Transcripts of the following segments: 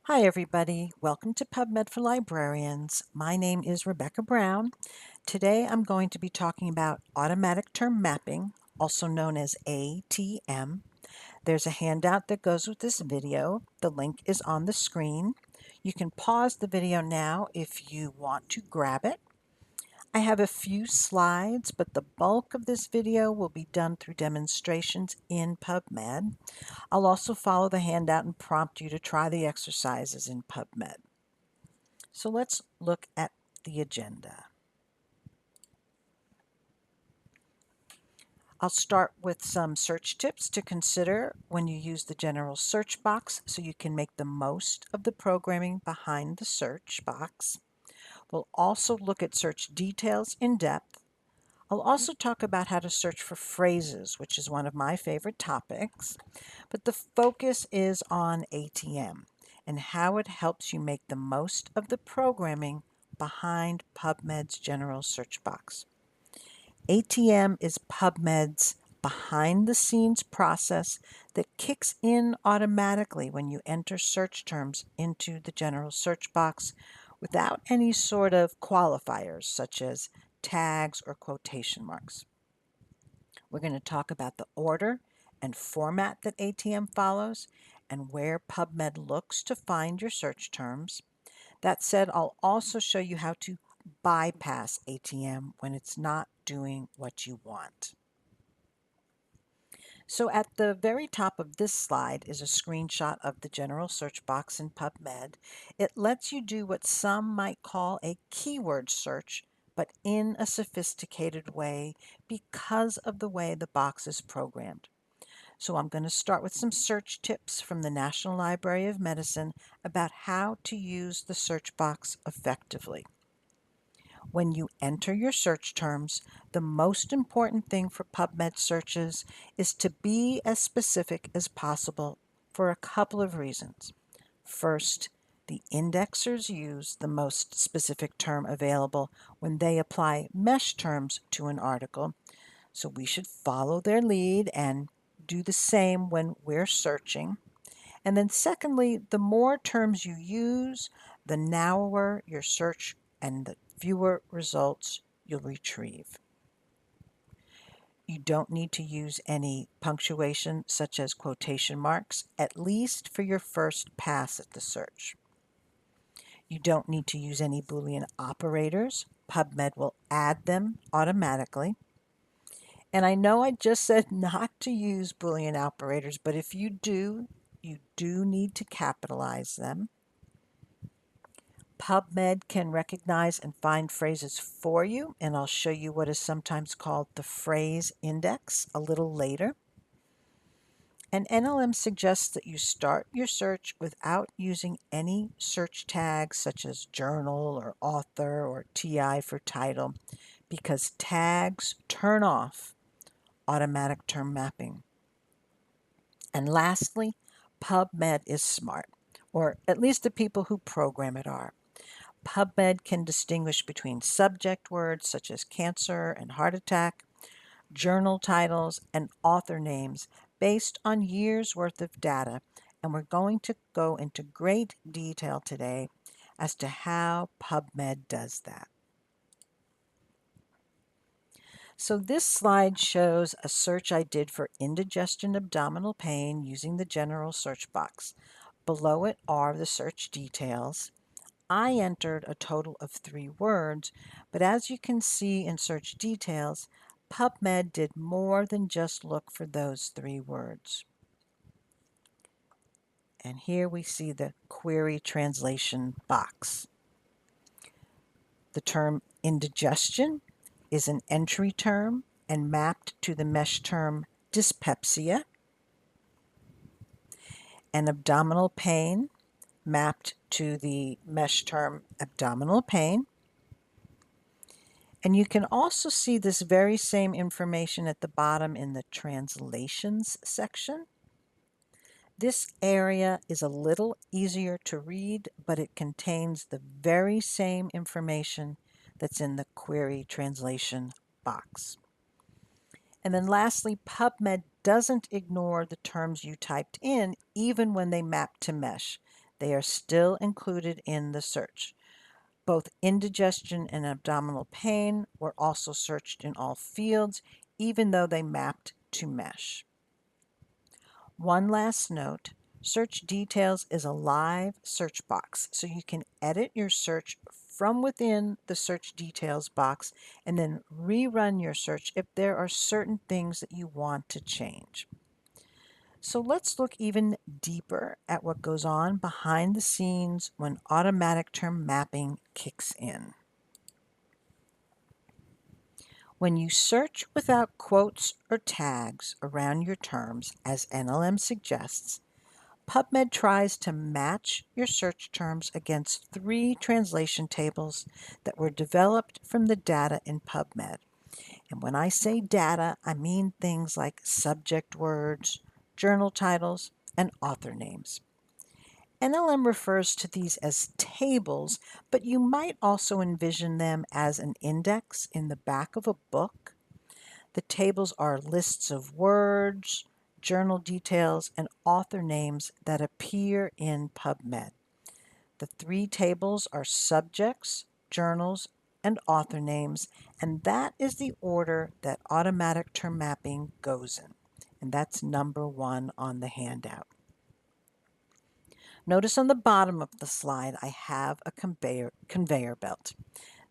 Hi, everybody. Welcome to PubMed for Librarians. My name is Rebecca Brown. Today I'm going to be talking about automatic term mapping, also known as ATM. There's a handout that goes with this video. The link is on the screen. You can pause the video now if you want to grab it. I have a few slides, but the bulk of this video will be done through demonstrations in PubMed. I'll also follow the handout and prompt you to try the exercises in PubMed. So let's look at the agenda. I'll start with some search tips to consider when you use the general search box so you can make the most of the programming behind the search box. We'll also look at search details in depth. I'll also talk about how to search for phrases, which is one of my favorite topics, but the focus is on ATM and how it helps you make the most of the programming behind PubMed's general search box. ATM is PubMed's behind-the-scenes process that kicks in automatically when you enter search terms into the general search box without any sort of qualifiers such as tags or quotation marks. We're going to talk about the order and format that ATM follows and where PubMed looks to find your search terms. That said, I'll also show you how to bypass ATM when it's not doing what you want. So at the very top of this slide is a screenshot of the general search box in PubMed. It lets you do what some might call a keyword search, but in a sophisticated way because of the way the box is programmed. So I'm going to start with some search tips from the National Library of Medicine about how to use the search box effectively. When you enter your search terms, the most important thing for PubMed searches is to be as specific as possible for a couple of reasons. First, the indexers use the most specific term available when they apply mesh terms to an article, so we should follow their lead and do the same when we're searching. And then secondly, the more terms you use, the narrower your search and the fewer results you'll retrieve. You don't need to use any punctuation such as quotation marks, at least for your first pass at the search. You don't need to use any Boolean operators. PubMed will add them automatically. And I know I just said not to use Boolean operators, but if you do need to capitalize them. PubMed can recognize and find phrases for you, and I'll show you what is sometimes called the phrase index a little later. And NLM suggests that you start your search without using any search tags such as journal or author or TI for title, because tags turn off automatic term mapping. And lastly, PubMed is smart, or at least the people who program it are. PubMed can distinguish between subject words such as cancer and heart attack, journal titles, and author names based on years' worth of data, and we're going to go into great detail today as to how PubMed does that. So this slide shows a search I did for indigestion abdominal pain using the general search box. Below it are the search details. I entered a total of 3 words, but as you can see in search details, PubMed did more than just look for those 3 words. And here we see the query translation box. The term indigestion is an entry term and mapped to the mesh term dyspepsia, and abdominal pain mapped to the mesh term abdominal pain. And you can also see this very same information at the bottom in the translations section. This area is a little easier to read, but it contains the very same information that's in the query translation box. And then lastly, PubMed doesn't ignore the terms you typed in, even when they map to mesh. They are still included in the search. Both indigestion and abdominal pain were also searched in all fields, even though they mapped to mesh. One last note, search details is a live search box, so you can edit your search from within the search details box and then rerun your search if there are certain things that you want to change. So let's look even deeper at what goes on behind the scenes when automatic term mapping kicks in. When you search without quotes or tags around your terms, as NLM suggests, PubMed tries to match your search terms against 3 translation tables that were developed from the data in PubMed. And when I say data, I mean things like subject words, journal titles, and author names. NLM refers to these as tables, but you might also envision them as an index in the back of a book. The tables are lists of words, journal details, and author names that appear in PubMed. The 3 tables are subjects, journals, and author names, and that is the order that automatic term mapping goes in. And that's number 1 on the handout. Notice on the bottom of the slide, I have a conveyor belt.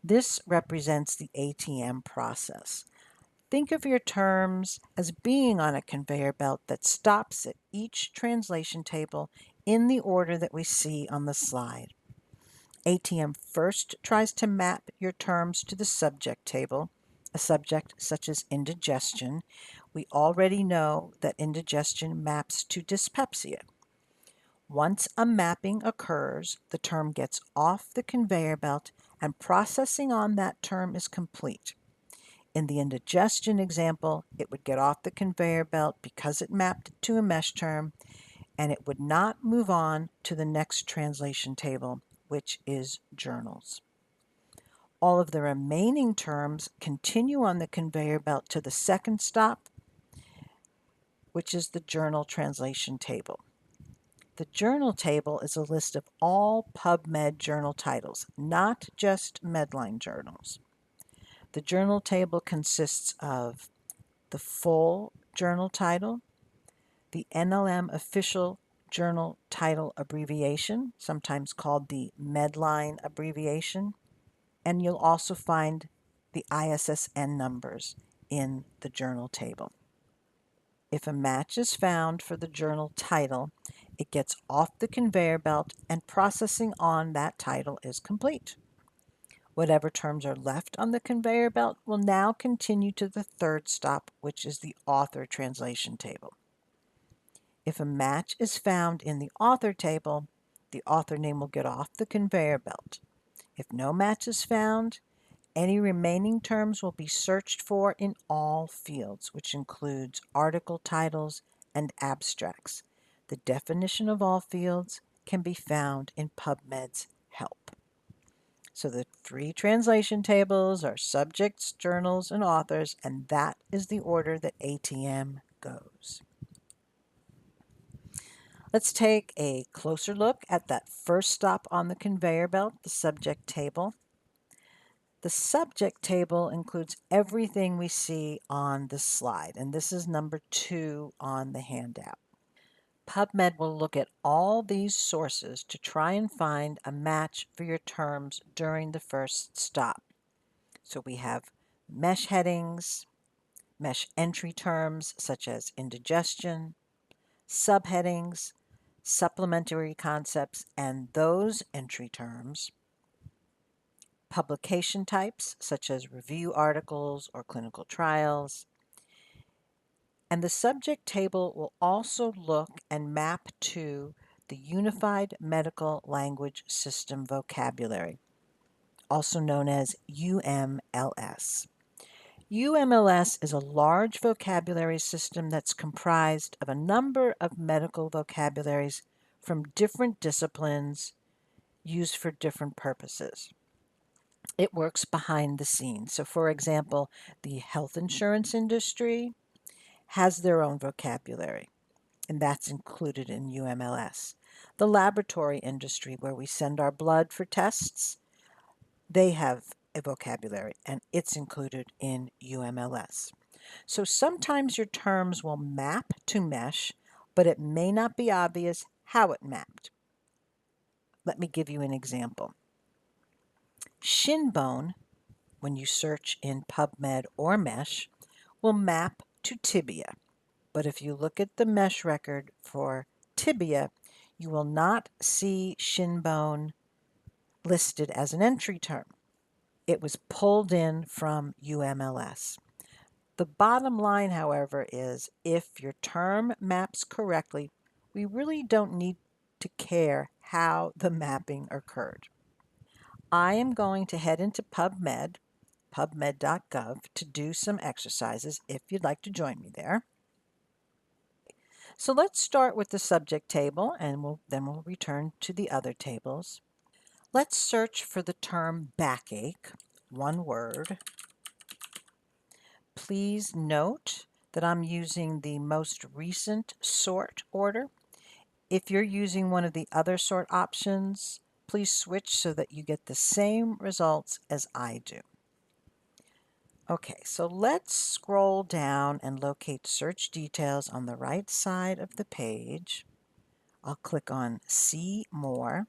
This represents the ATM process. Think of your terms as being on a conveyor belt that stops at each translation table in the order that we see on the slide. ATM first tries to map your terms to the subject table, a subject such as indigestion. We already know that indigestion maps to dyspepsia. Once a mapping occurs, the term gets off the conveyor belt and processing on that term is complete. In the indigestion example, it would get off the conveyor belt because it mapped to a mesh term, and it would not move on to the next translation table, which is journals. All of the remaining terms continue on the conveyor belt to the second stop, which is the journal translation table. The journal table is a list of all PubMed journal titles, not just Medline journals. The journal table consists of the full journal title, the NLM official journal title abbreviation, sometimes called the Medline abbreviation, and you'll also find the ISSN numbers in the journal table. If a match is found for the journal title, it gets off the conveyor belt and processing on that title is complete. Whatever terms are left on the conveyor belt will now continue to the third stop, which is the author translation table. If a match is found in the author table, the author name will get off the conveyor belt. If no match is found, any remaining terms will be searched for in all fields, which includes article titles and abstracts. The definition of all fields can be found in PubMed's help. So the 3 translation tables are subjects, journals, and authors, and that is the order that ATM goes. Let's take a closer look at that first stop on the conveyor belt, the subject table. The subject table includes everything we see on the slide, and this is number 2 on the handout. PubMed will look at all these sources to try and find a match for your terms during the first stop. So we have mesh headings, mesh entry terms such as indigestion, subheadings, supplementary concepts, and those entry terms, publication types such as review articles or clinical trials, and the subject table will also look and map to the Unified Medical Language System vocabulary, also known as UMLS. UMLS is a large vocabulary system that's comprised of a number of medical vocabularies from different disciplines used for different purposes. It works behind the scenes. So, for example, the health insurance industry has their own vocabulary, and that's included in UMLS. The laboratory industry, where we send our blood for tests, they have a vocabulary, and it's included in UMLS. So sometimes your terms will map to mesh, but it may not be obvious how it mapped. Let me give you an example. Shin bone, when you search in PubMed or mesh, will map to tibia. But if you look at the mesh record for tibia, you will not see shin bone listed as an entry term. It was pulled in from UMLS. The bottom line, however, is if your term maps correctly, we really don't need to care how the mapping occurred. I am going to head into PubMed, pubmed.gov, to do some exercises if you'd like to join me there. So let's start with the subject table, and then we'll return to the other tables. Let's search for the term backache, one word. Please note that I'm using the most recent sort order. If you're using one of the other sort options, please switch so that you get the same results as I do. Okay, so let's scroll down and locate search details on the right side of the page. I'll click on See More.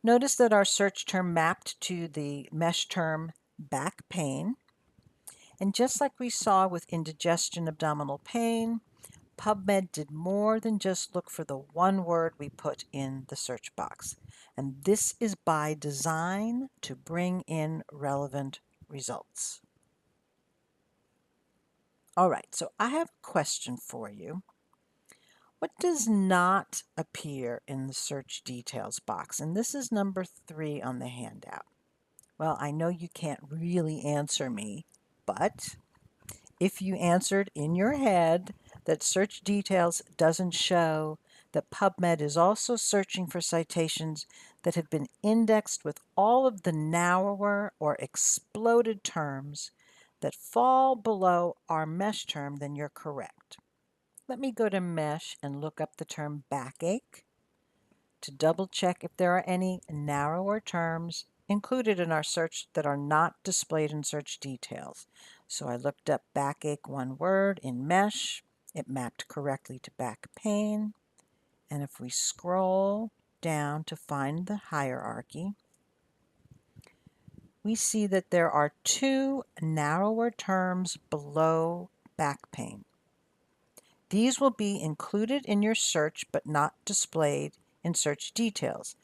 Notice that our search term mapped to the mesh term back pain. And just like we saw with indigestion abdominal pain, PubMed did more than just look for the one word we put in the search box. And this is by design to bring in relevant results. All right, so I have a question for you. What does not appear in the search details box? And this is number 3 on the handout. Well, I know you can't really answer me, but if you answered in your head that search details doesn't show that PubMed is also searching for citations that have been indexed with all of the narrower or exploded terms that fall below our mesh term, then you're correct. Let me go to mesh and look up the term backache to double check if there are any narrower terms included in our search that are not displayed in search details. So I looked up backache, one word, in mesh. It mapped correctly to back pain. And if we scroll down to find the hierarchy, we see that there are 2 narrower terms below back pain. These will be included in your search but not displayed in search details.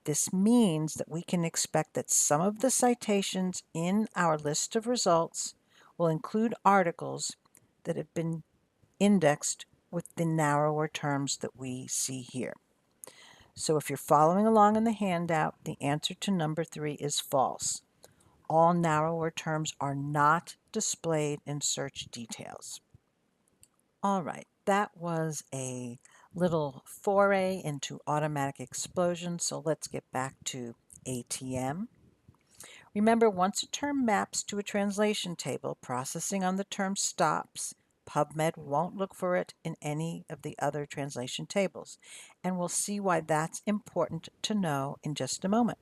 This means that we can expect that some of the citations in our list of results will include articles that have been indexed with the narrower terms that we see here. So if you're following along in the handout, the answer to number 3 is false. All narrower terms are not displayed in search details. All right, that was a little foray into automatic explosion, so let's get back to ATM. Remember, once a term maps to a translation table, processing on the term stops. PubMed won't look for it in any of the other translation tables, and we'll see why that's important to know in just a moment.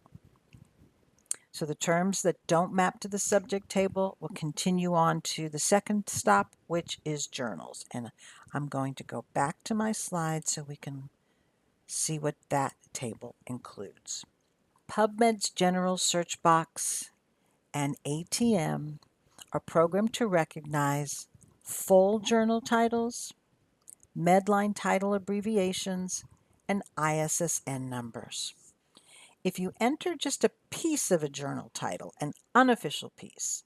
So the terms that don't map to the subject table will continue on to the second stop, which is journals. And I'm going to go back to my slide so we can see what that table includes. PubMed's general search box and ATM are programmed to recognize full journal titles, Medline title abbreviations, and ISSN numbers. If you enter just a piece of a journal title, an unofficial piece,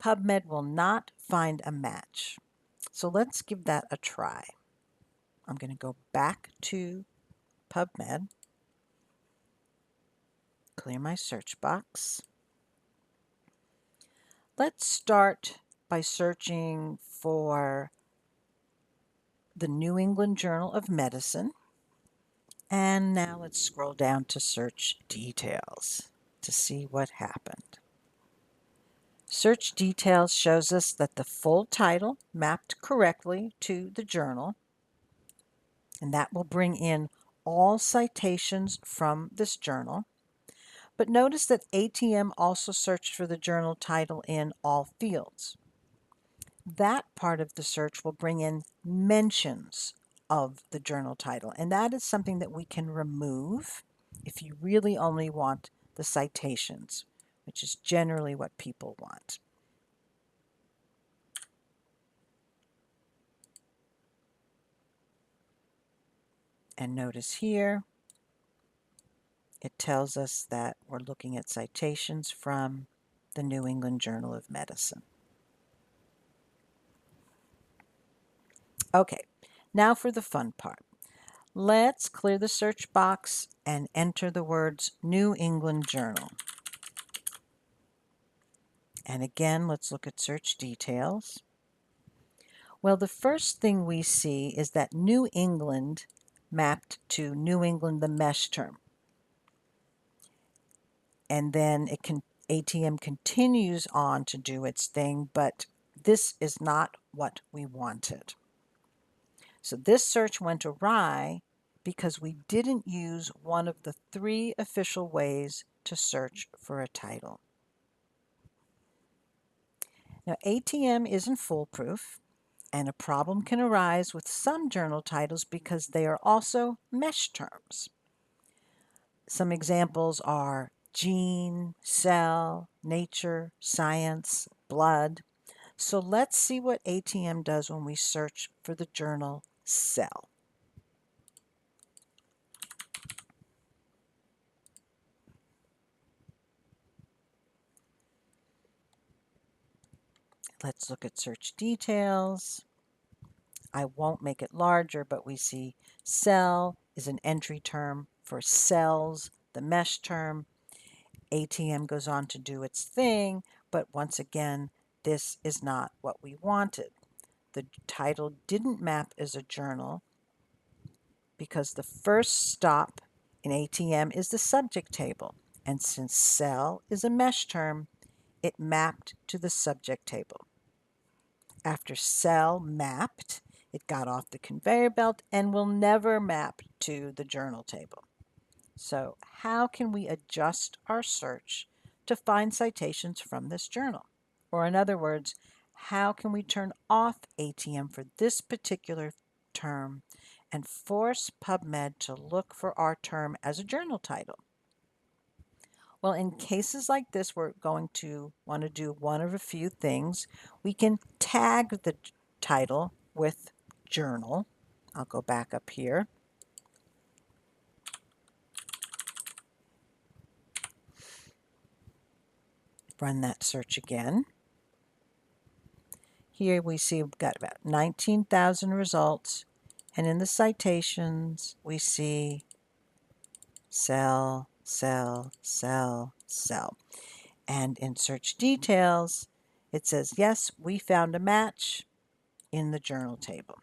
PubMed will not find a match. So let's give that a try. I'm going to go back to PubMed, clear my search box. Let's start by searching for the New England Journal of Medicine. And now let's scroll down to search details to see what happened. Search details shows us that the full title mapped correctly to the journal. and that will bring in all citations from this journal. But notice that ATM also searched for the journal title in all fields. That part of the search will bring in mentions of the journal title, and that is something that we can remove if you really only want the citations, which is generally what people want. And notice here, it tells us that we're looking at citations from the New England Journal of Medicine. Okay, now for the fun part. Let's clear the search box and enter the words New England Journal. And again, let's look at search details. Well, the first thing we see is that New England mapped to New England, the mesh term. And then ATM continues on to do its thing, but this is not what we wanted. So this search went awry because we didn't use one of the 3 official ways to search for a title. Now, ATM isn't foolproof, and a problem can arise with some journal titles because they are also mesh terms. Some examples are gene, cell, nature, science, blood. So let's see what ATM does when we search for the journal Cell. Let's look at search details. I won't make it larger, but we see cell is an entry term for cells, the mesh term. ATM goes on to do its thing, but once again, this is not what we wanted. The title didn't map as a journal because the first stop in ATM is the subject table, and since cell is a mesh term, it mapped to the subject table. After cell mapped, it got off the conveyor belt and will never map to the journal table. So how can we adjust our search to find citations from this journal? Or in other words, how can we turn off ATM for this particular term and force PubMed to look for our term as a journal title? Well, in cases like this, we're going to want to do one of a few things. We can tag the title with journal. I'll go back up here. Run that search again. Here we see we've got about 19,000 results, and in the citations we see cell, cell, cell, cell. And in search details, it says, yes, we found a match in the journal table.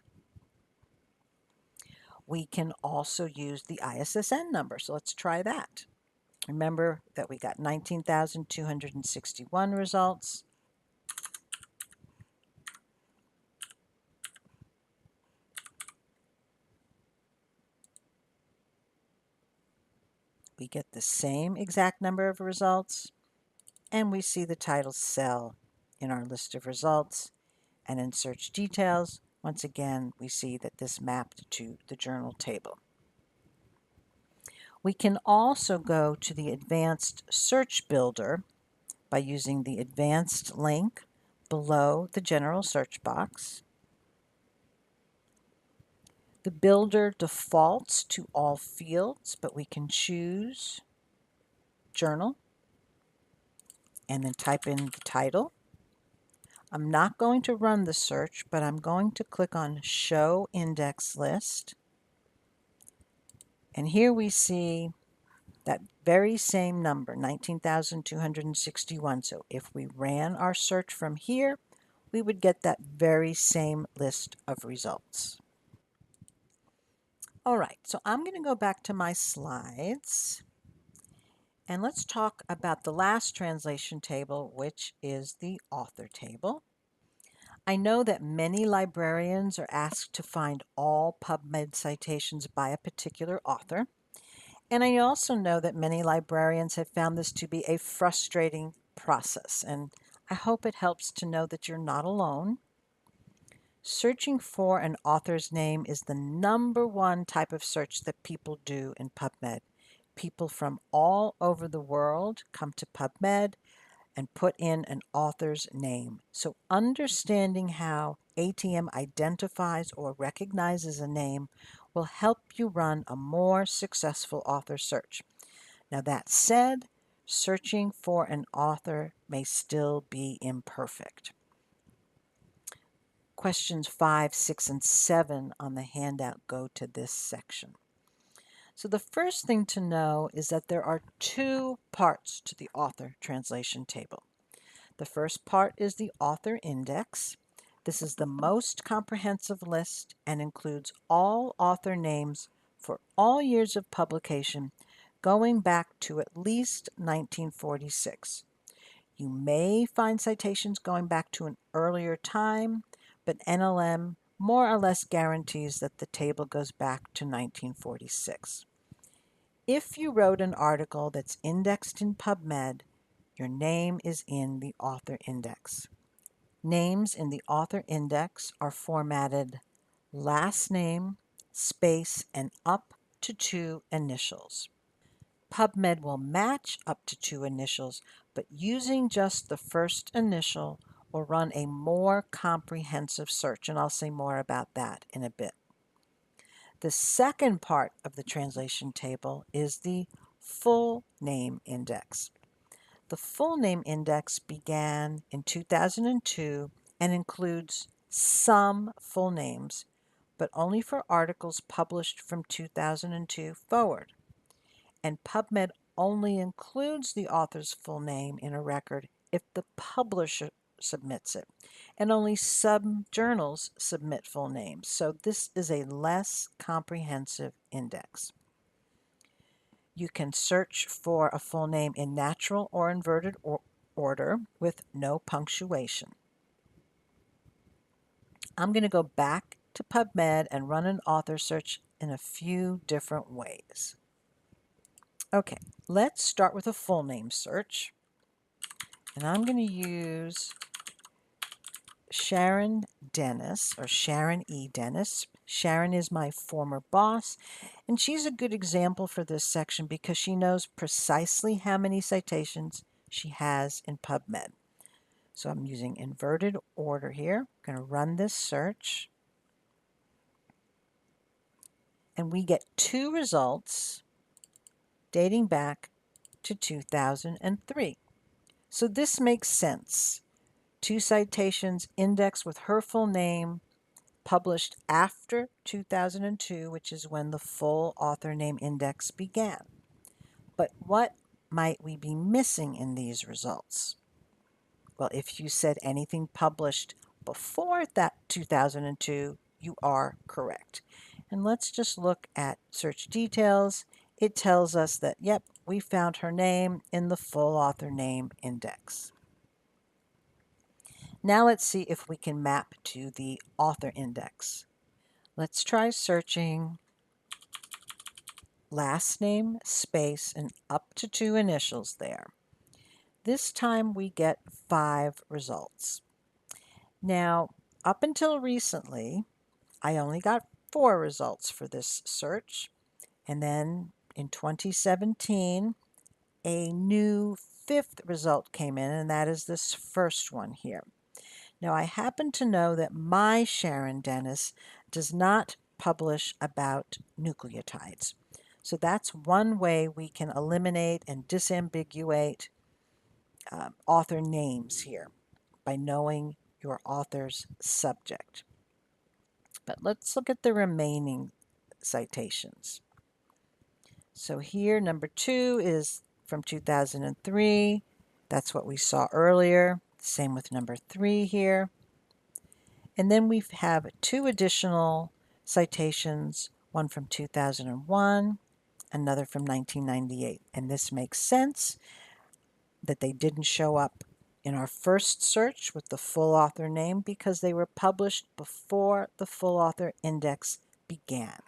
We can also use the ISSN number, so let's try that. Remember that we got 19,261 results. We get the same exact number of results, and we see the title cell in our list of results. And in search details, once again, we see that this mapped to the journal table. We can also go to the Advanced Search Builder by using the Advanced link below the general search box. The builder defaults to all fields, but we can choose journal and then type in the title. I'm not going to run the search, but I'm going to click on Show Index List. And here we see that very same number, 19,261. So if we ran our search from here, we would get that very same list of results. All right, so I'm going to go back to my slides. And let's talk about the last translation table, which is the author table. I know that many librarians are asked to find all PubMed citations by a particular author, and I also know that many librarians have found this to be a frustrating process, and I hope it helps to know that you're not alone. Searching for an author's name is the number one type of search that people do in PubMed. People from all over the world come to PubMed and put in an author's name. So understanding how ATM identifies or recognizes a name will help you run a more successful author search. Now that said, searching for an author may still be imperfect. Questions 5, 6, and 7 on the handout go to this section. So the first thing to know is that there are two parts to the author translation table. The first part is the author index. This is the most comprehensive list and includes all author names for all years of publication going back to at least 1946. You may find citations going back to an earlier time, but NLM more or less guarantees that the table goes back to 1946. If you wrote an article that's indexed in PubMed, your name is in the author index. Names in the author index are formatted last name, space, and up to 2 initials. PubMed will match up to 2 initials, but using just the first initial will run a more comprehensive search, and I'll say more about that in a bit. The second part of the translation table is the full name index. The full name index began in 2002 and includes some full names, but only for articles published from 2002 forward. And PubMed only includes the author's full name in a record if the publisher submits it, and only some journals submit full names, so this is a less comprehensive index. You can search for a full name in natural or inverted order with no punctuation. I'm going to go back to PubMed and run an author search in a few different ways. Okay, let's start with a full name search. And I'm going to use Sharon Dennis, or Sharon E. Dennis. Sharon is my former boss, and she's a good example for this section because she knows precisely how many citations she has in PubMed. So I'm using inverted order here. I'm going to run this search. And we get 2 results dating back to 2003. So this makes sense. 2 citations indexed with her full name, published after 2002, which is when the full author name index began. But what might we be missing in these results? Well, if you said anything published before that 2002, you are correct. And let's just look at search details. It tells us that, yep, we found her name in the full author name index. Now let's see if we can map to the author index. Let's try searching last name, space, and up to 2 initials there. This time we get 5 results. Now, up until recently, I only got 4 results for this search. And then in 2017, a new 5th result came in, and that is this first one here. Now, I happen to know that my Sharon Dennis does not publish about nucleotides. So that's one way we can eliminate and disambiguate author names here by knowing your author's subject. But let's look at the remaining citations. So here, number 2 is from 2003. That's what we saw earlier. Same with number 3 here. And then we have 2 additional citations, one from 2001, another from 1998. And this makes sense that they didn't show up in our first search with the full author name because they were published before the full author index began.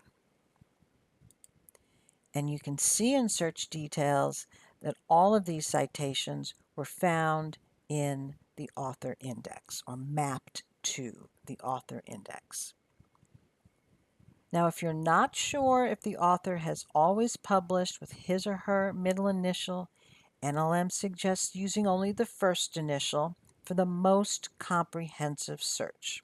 And you can see in search details that all of these citations were found in the author index or mapped to the author index. Now, if you're not sure if the author has always published with his or her middle initial, NLM suggests using only the first initial for the most comprehensive search.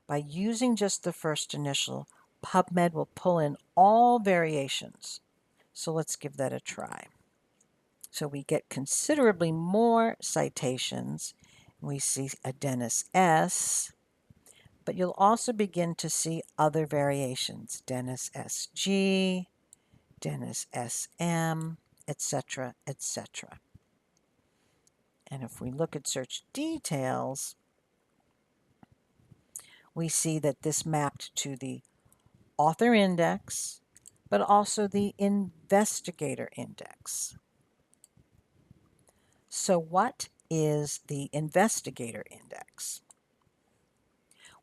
By using just the first initial, PubMed will pull in all variations. So let's give that a try. So we get considerably more citations. We see a Dennis S, but you'll also begin to see other variations, Dennis SG, Dennis SM, etc., etc. And if we look at search details, we see that this mapped to the author index, but also the investigator index. So what is the investigator index?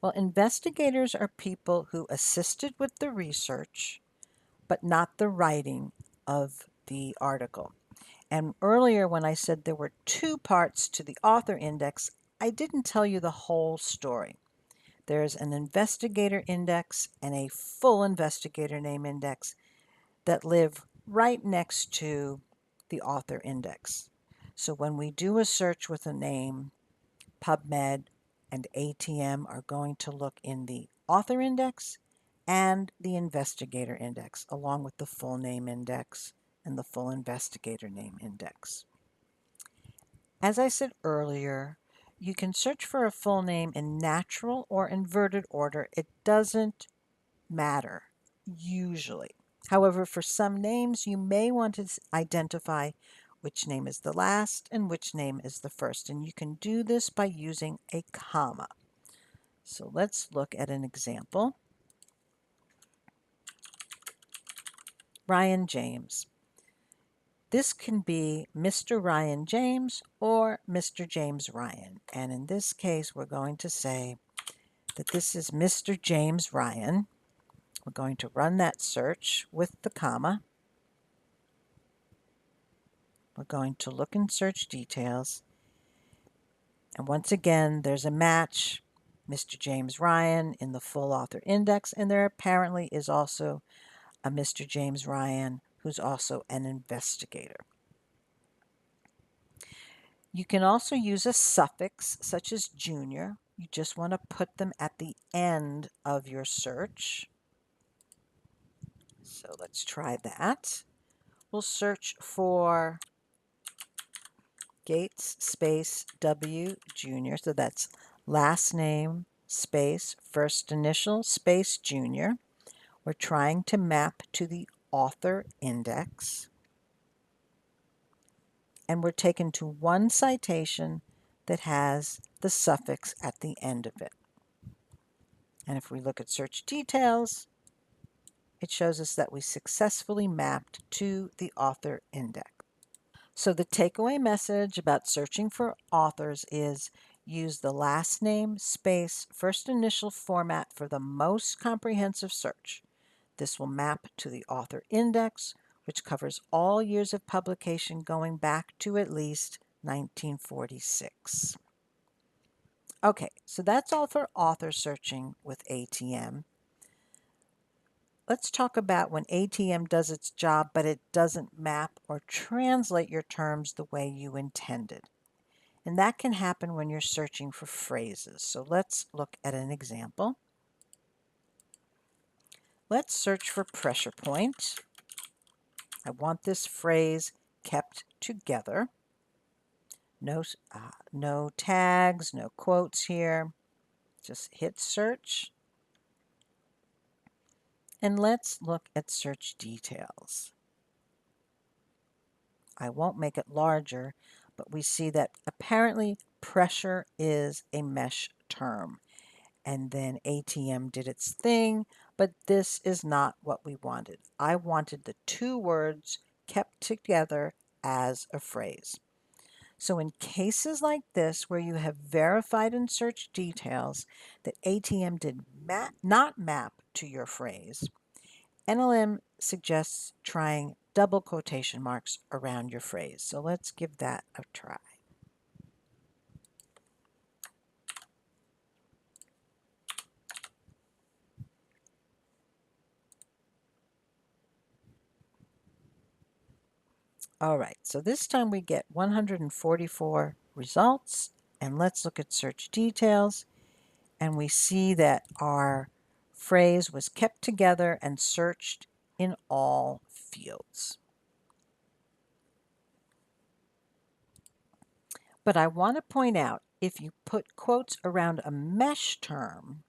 Well, investigators are people who assisted with the research, but not the writing of the article. And earlier when I said there were two parts to the author index, I didn't tell you the whole story. There's an investigator index and a full investigator name index that live right next to the author index. So when we do a search with a name, PubMed and ATM are going to look in the author index and the investigator index, along with the full name index and the full investigator name index. As I said earlier, you can search for a full name in natural or inverted order. It doesn't matter, usually. However, for some names, you may want to identify which name is the last and which name is the first. And you can do this by using a comma. So let's look at an example. Ryan James. This can be Mr. Ryan James or Mr. James Ryan. And in this case, we're going to say that this is Mr. James Ryan. We're going to run that search with the comma. We're going to look in search details. And once again, there's a match, Mr. James Ryan in the full author index, and there apparently is also a Mr. James Ryan who's also an investigator. You can also use a suffix such as junior. You just want to put them at the end of your search. So let's try that. We'll search for Gates space W Junior. So that's last name space first initial space junior. We're trying to map to the author index. And we're taken to one citation that has the suffix at the end of it. And if we look at search details, it shows us that we successfully mapped to the author index. So the takeaway message about searching for authors is use the last name space first initial format for the most comprehensive search. This will map to the author index, which covers all years of publication going back to at least 1946. Okay, so that's all for author searching with ATM. Let's talk about when ATM does its job, but it doesn't map or translate your terms the way you intended. And that can happen when you're searching for phrases. So let's look at an example. Let's search for pressure point. I want this phrase kept together. No tags, no quotes here. Just hit search. And let's look at search details. I won't make it larger, but we see that apparently pressure is a mesh term. And then ATM did its thing, but this is not what we wanted. I wanted the two words kept together as a phrase. So in cases like this where you have verified in search details that ATM did not map to your phrase, NLM suggests trying double quotation marks around your phrase. So let's give that a try. All right, so this time we get 144 results, and let's look at search details, and we see that our phrase was kept together and searched in all fields. But I want to point out, if you put quotes around a mesh term,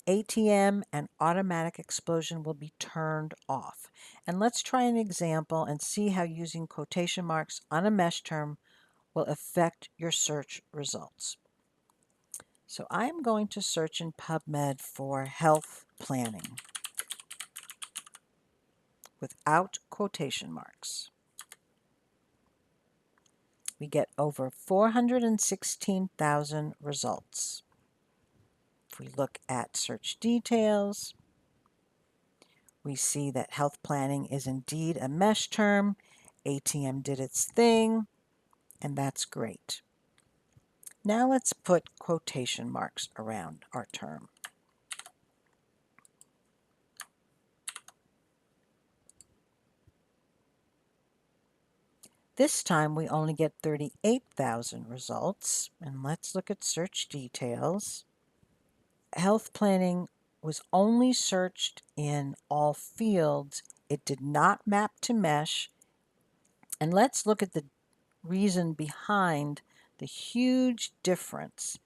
ATM and automatic explosion will be turned off. And let's try an example and see how using quotation marks on a mesh term will affect your search results. So I'm going to search in PubMed for health planning without quotation marks. We get over 416,000 results. If we look at search details, we see that health planning is indeed a mesh term. ATM did its thing, and that's great. Now let's put quotation marks around our term. This time we only get 38,000 results, and let's look at search details. Health planning was only searched in all fields. It did not map to mesh. And let's look at the reason behind the huge difference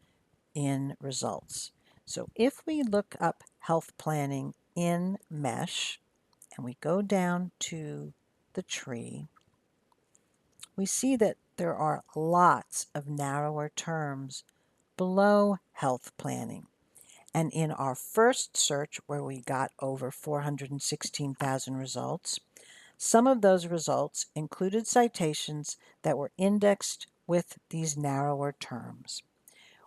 in results. So if we look up health planning in mesh and we go down to the tree, we see that there are lots of narrower terms below health planning. And in our first search, where we got over 416,000 results, some of those results included citations that were indexed with these narrower terms.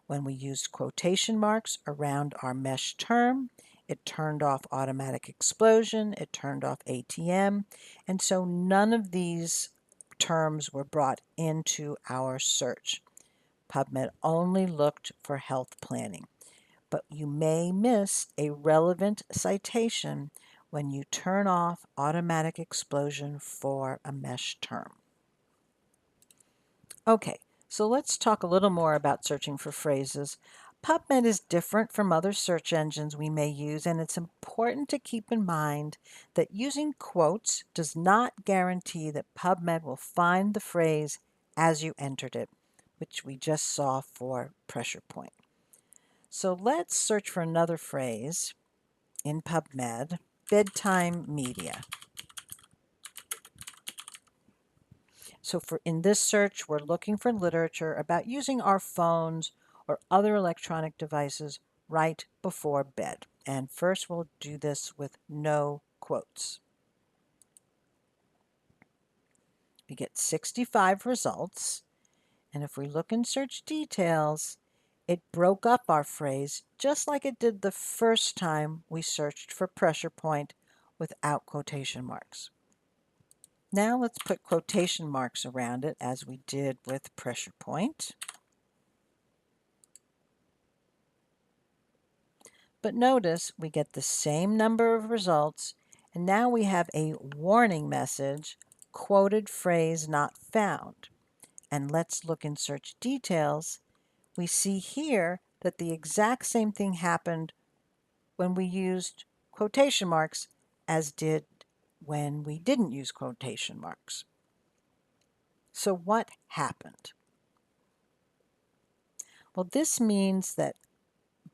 When we used quotation marks around our mesh term, it turned off automatic explosion, it turned off ATM, and so none of these terms were brought into our search. PubMed only looked for health planning, but you may miss a relevant citation when you turn off automatic explosion for a mesh term. Okay, so let's talk a little more about searching for phrases. PubMed is different from other search engines we may use, and it's important to keep in mind that using quotes does not guarantee that PubMed will find the phrase as you entered it, which we just saw for pressure point. So let's search for another phrase in PubMed, bedtime media. So in this search, we're looking for literature about using our phones or other electronic devices right before bed. And first we'll do this with no quotes. We get 65 results. And if we look in search details, it broke up our phrase just like it did the first time we searched for pressure point without quotation marks. Now let's put quotation marks around it as we did with pressure point. But notice we get the same number of results, and now we have a warning message, quoted phrase not found. And let's look in search details. We see here that the exact same thing happened when we used quotation marks as did when we didn't use quotation marks. So what happened? Well, this means that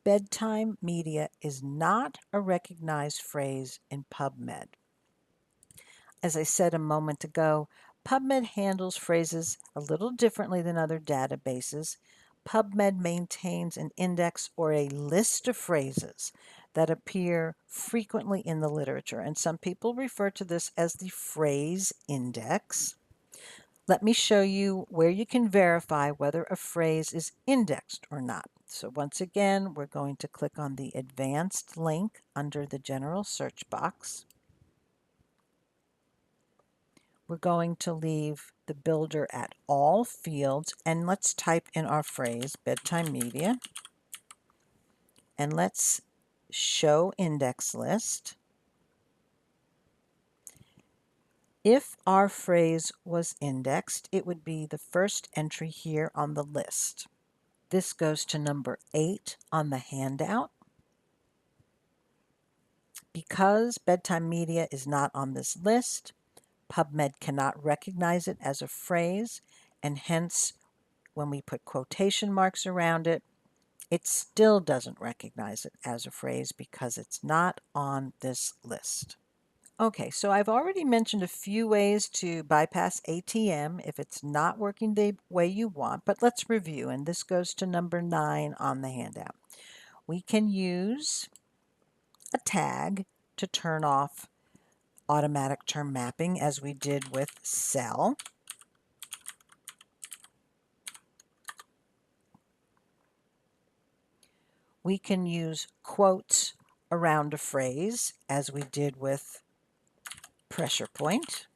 bedtime media is not a recognized phrase in PubMed. As I said a moment ago, PubMed handles phrases a little differently than other databases. PubMed maintains an index or a list of phrases that appear frequently in the literature, and some people refer to this as the phrase index. Let me show you where you can verify whether a phrase is indexed or not. So once again, we're going to click on the Advanced link under the General Search box. We're going to leave the builder at all fields, and let's type in our phrase, bedtime media, and let's show index list. If our phrase was indexed, it would be the first entry here on the list. This goes to number 8 on the handout. Because bedtime media is not on this list, PubMed cannot recognize it as a phrase, and hence, when we put quotation marks around it, it still doesn't recognize it as a phrase because it's not on this list. Okay, so I've already mentioned a few ways to bypass ATM if it's not working the way you want, but let's review, and this goes to number 9 on the handout. We can use a tag to turn off automatic term mapping as we did with cell. We can use quotes around a phrase as we did with pressure point.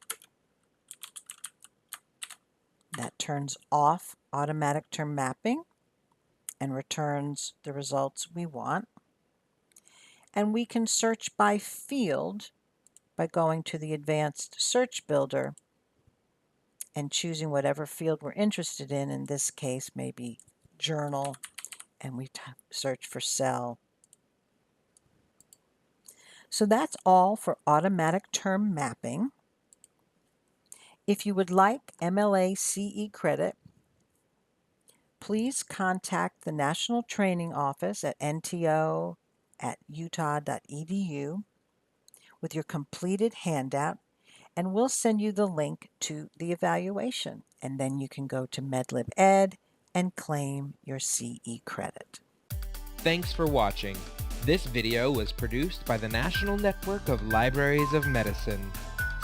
That turns off automatic term mapping and returns the results we want. And we can search by field by going to the Advanced Search Builder and choosing whatever field we're interested in this case, maybe journal, and we search for cell. So that's all for automatic term mapping. If you would like MLA CE credit, please contact the National Training Office at nto@utah.edu with your completed handout, and we'll send you the link to the evaluation, and then you can go to MedLib Ed and claim your CE credit. Thanks for watching. This video was produced by the National Network of Libraries of Medicine.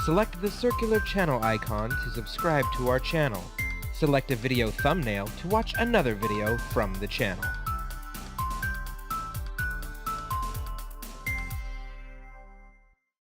Select the circular channel icon to subscribe to our channel. Select a video thumbnail to watch another video from the channel.